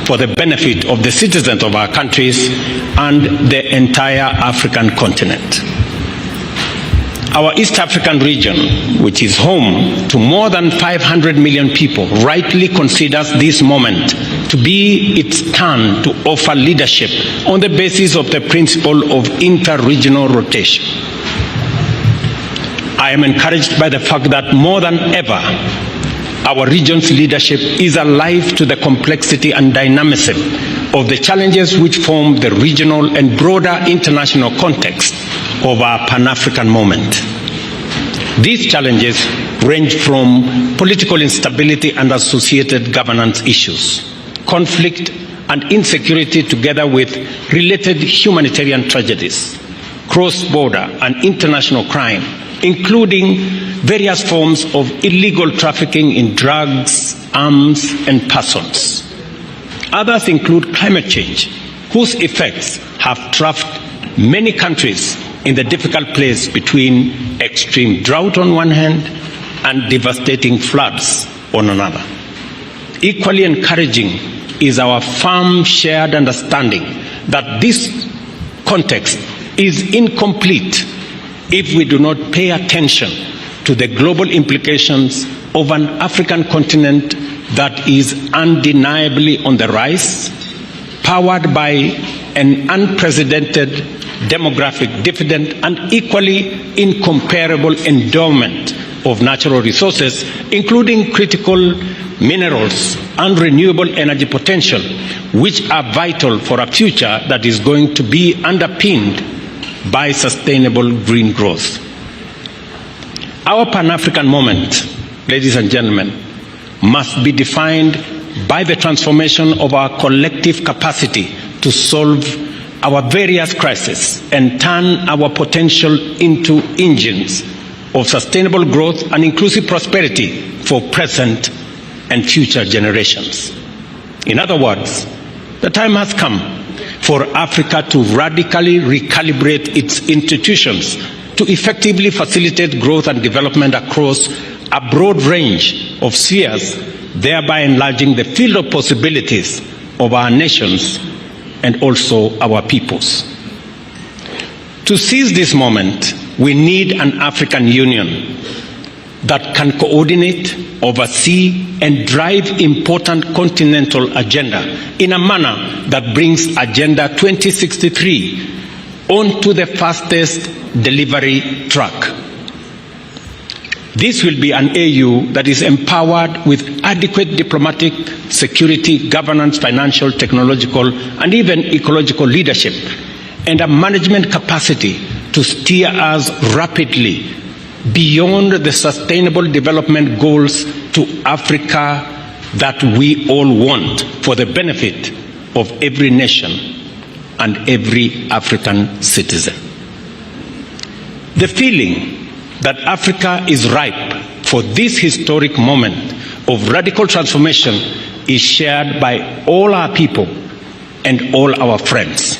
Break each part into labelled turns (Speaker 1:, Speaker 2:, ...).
Speaker 1: for the benefit of the citizens of our countries and the entire African continent. Our East African region, which is home to more than 500 million people, rightly considers this moment to be its turn to offer leadership on the basis of the principle of inter-regional rotation. I am encouraged by the fact that more than ever, our region's leadership is alive to the complexity and dynamism of the challenges which form the regional and broader international context of our Pan-African moment. These challenges range from political instability and associated governance issues, conflict and insecurity together with related humanitarian tragedies, cross-border and international crime, including various forms of illegal trafficking in drugs, arms, and persons. Others include climate change, whose effects have trapped many countries in the difficult place between extreme drought on one hand and devastating floods on another. Equally encouraging is our firm shared understanding that this context is incomplete if we do not pay attention to the global implications of an African continent that is undeniably on the rise, powered by an unprecedented demographic dividend and equally incomparable endowment of natural resources, including critical minerals and renewable energy potential, which are vital for a future that is going to be underpinned by sustainable green growth. Our Pan-African moment, ladies and gentlemen, must be defined by the transformation of our collective capacity to solve our various crises and turn our potential into engines of sustainable growth and inclusive prosperity for present and future generations. In other words, the time has come for Africa to radically recalibrate its institutions to effectively facilitate growth and development across a broad range of spheres, thereby enlarging the field of possibilities of our nations and also our peoples. To seize this moment, we need an African Union that can coordinate, oversee, and drive important continental agenda in a manner that brings Agenda 2063 onto the fastest delivery track. This will be an AU that is empowered with adequate diplomatic, security, governance, financial, technological, and even ecological leadership, and a management capacity to steer us rapidly beyond the sustainable development goals to Africa that we all want for the benefit of every nation and every African citizen. The feeling that Africa is ripe for this historic moment of radical transformation is shared by all our people and all our friends.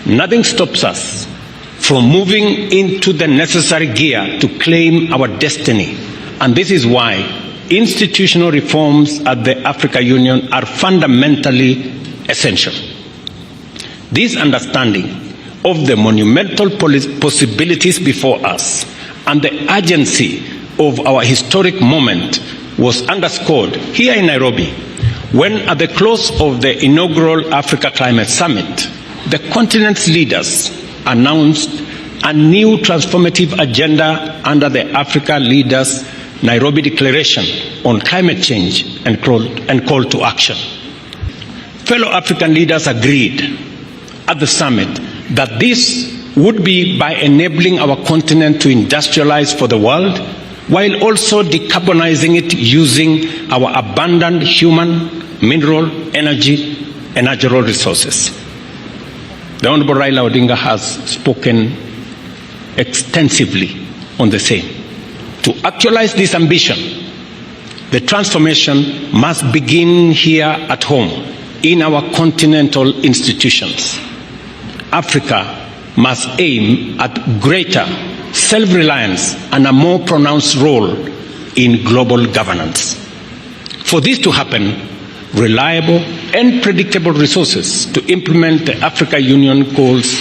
Speaker 1: Nothing stops us from moving into the necessary gear to claim our destiny, and this is why institutional reforms at the African Union are fundamentally essential. This understanding of the monumental possibilities before us and the urgency of our historic moment was underscored here in Nairobi when, at the close of the inaugural Africa Climate Summit, the continent's leaders announced a new transformative agenda under the Africa Leaders Nairobi Declaration on Climate Change and call to action. Fellow African leaders agreed at the summit that this would be by enabling our continent to industrialize for the world while also decarbonizing it using our abundant human, mineral, energy, and natural resources. The Honorable Raila Odinga has spoken extensively on the same. To actualize this ambition, the transformation must begin here at home in our continental institutions. Africa must aim at greater self-reliance and a more pronounced role in global governance. For this to happen, reliable, and predictable resources to implement the Africa Union goals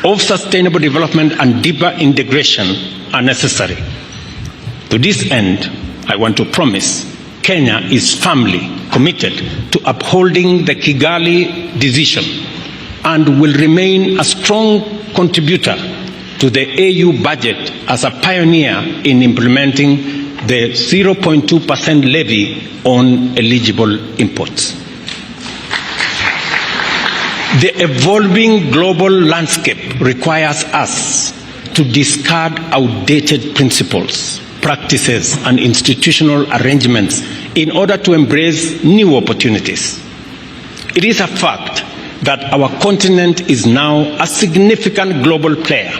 Speaker 1: of sustainable development and deeper integration are necessary. To this end, I want to promise Kenya is firmly committed to upholding the Kigali decision and will remain a strong contributor to the AU budget as a pioneer in implementing the 0.2% levy on eligible imports. The evolving global landscape requires us to discard outdated principles, practices, and institutional arrangements in order to embrace new opportunities. It is a fact that our continent is now a significant global player,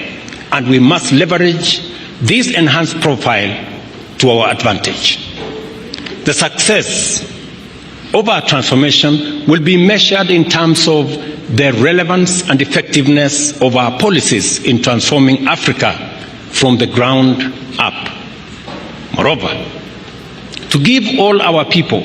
Speaker 1: and we must leverage this enhanced profile to our advantage. The success of our transformation will be measured in terms of the relevance and effectiveness of our policies in transforming Africa from the ground up. Moreover, to give all our people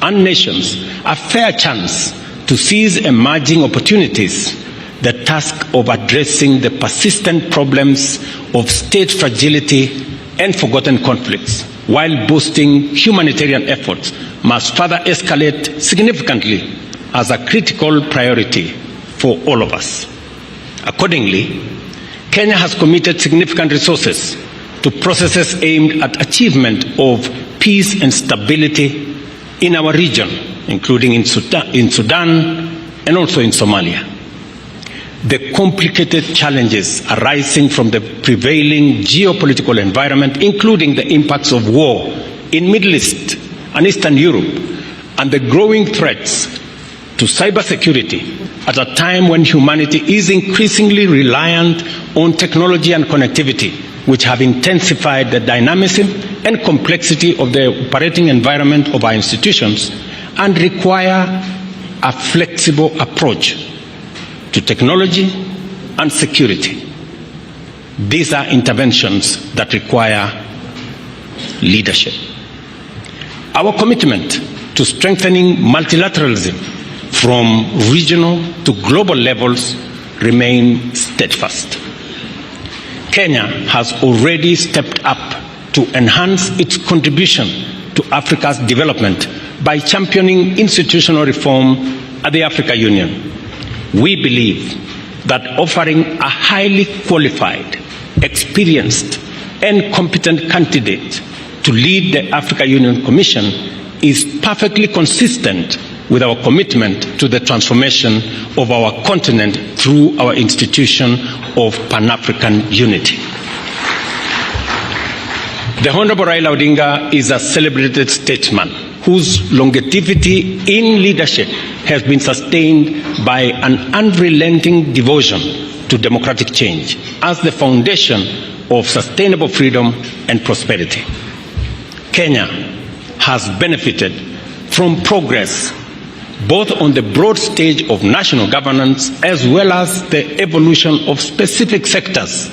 Speaker 1: and nations a fair chance to seize emerging opportunities, the task of addressing the persistent problems of state fragility and forgotten conflicts while boosting humanitarian efforts must further escalate significantly as a critical priority for all of us. Accordingly, Kenya has committed significant resources to processes aimed at achievement of peace and stability in our region, including in Sudan and also in Somalia. The complicated challenges arising from the prevailing geopolitical environment, including the impacts of war in Middle East and Eastern Europe, and the growing threats to cybersecurity at a time when humanity is increasingly reliant on technology and connectivity, which have intensified the dynamism and complexity of the operating environment of our institutions and require a flexible approach to technology and security. These are interventions that require leadership. Our commitment to strengthening multilateralism from regional to global levels remain steadfast. Kenya has already stepped up to enhance its contribution to Africa's development by championing institutional reform at the Africa Union. We believe that offering a highly qualified, experienced, and competent candidate to lead the Africa Union Commission is perfectly consistent with our commitment to the transformation of our continent through our institution of Pan-African unity. The Honorable Raila Odinga is a celebrated statesman whose longevity in leadership has been sustained by an unrelenting devotion to democratic change as the foundation of sustainable freedom and prosperity. Kenya has benefited from progress both on the broad stage of national governance as well as the evolution of specific sectors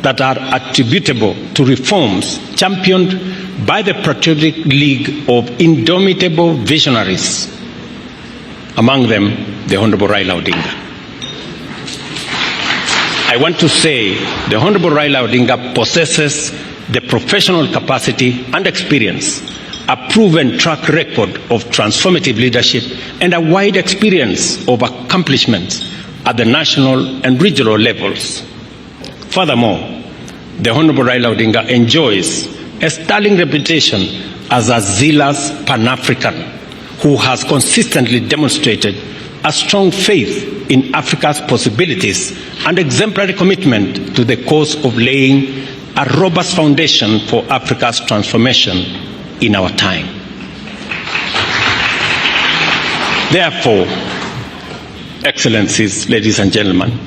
Speaker 1: that are attributable to reforms championed by the Patriotic League of indomitable visionaries, among them the Honorable Raila Odinga. I want to say the Honorable Raila Odinga possesses the professional capacity and experience, a proven track record of transformative leadership, and a wide experience of accomplishments at the national and regional levels. Furthermore, the Honorable Raila Odinga enjoys a sterling reputation as a zealous Pan-African who has consistently demonstrated a strong faith in Africa's possibilities and exemplary commitment to the cause of laying a robust foundation for Africa's transformation in our time. Therefore, Excellencies, ladies and gentlemen,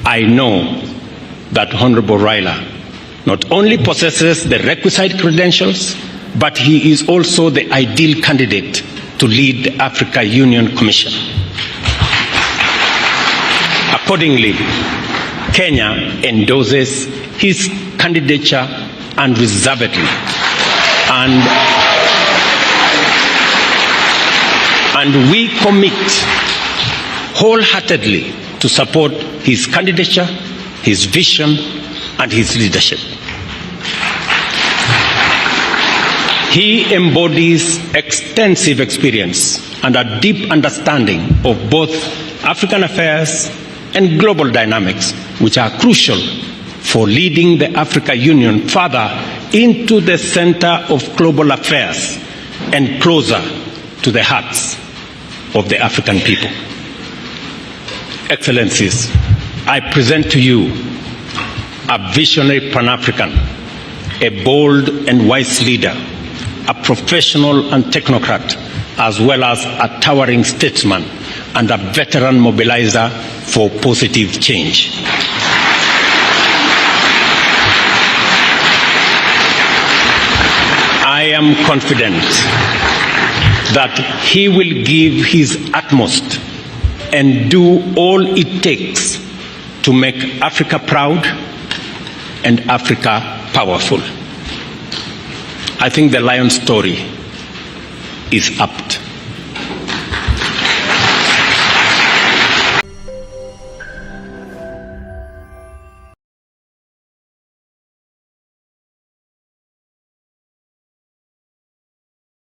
Speaker 1: I know that Honorable Raila not only possesses the requisite credentials, but he is also the ideal candidate to lead the Africa Union Commission. Accordingly, Kenya endorses his candidature unreservedly and and we commit wholeheartedly to support his candidature, his vision, and his leadership. He embodies extensive experience and a deep understanding of both African affairs and global dynamics, which are crucial for leading the African Union further into the center of global affairs and closer to the hearts of the African people. Excellencies, I present to you a visionary Pan-African, a bold and wise leader, a professional and technocrat, as well as a towering statesman and a veteran mobilizer for positive change. I am confident that he will give his utmost and do all it takes to make Africa proud and Africa powerful. I think the Lion story is apt.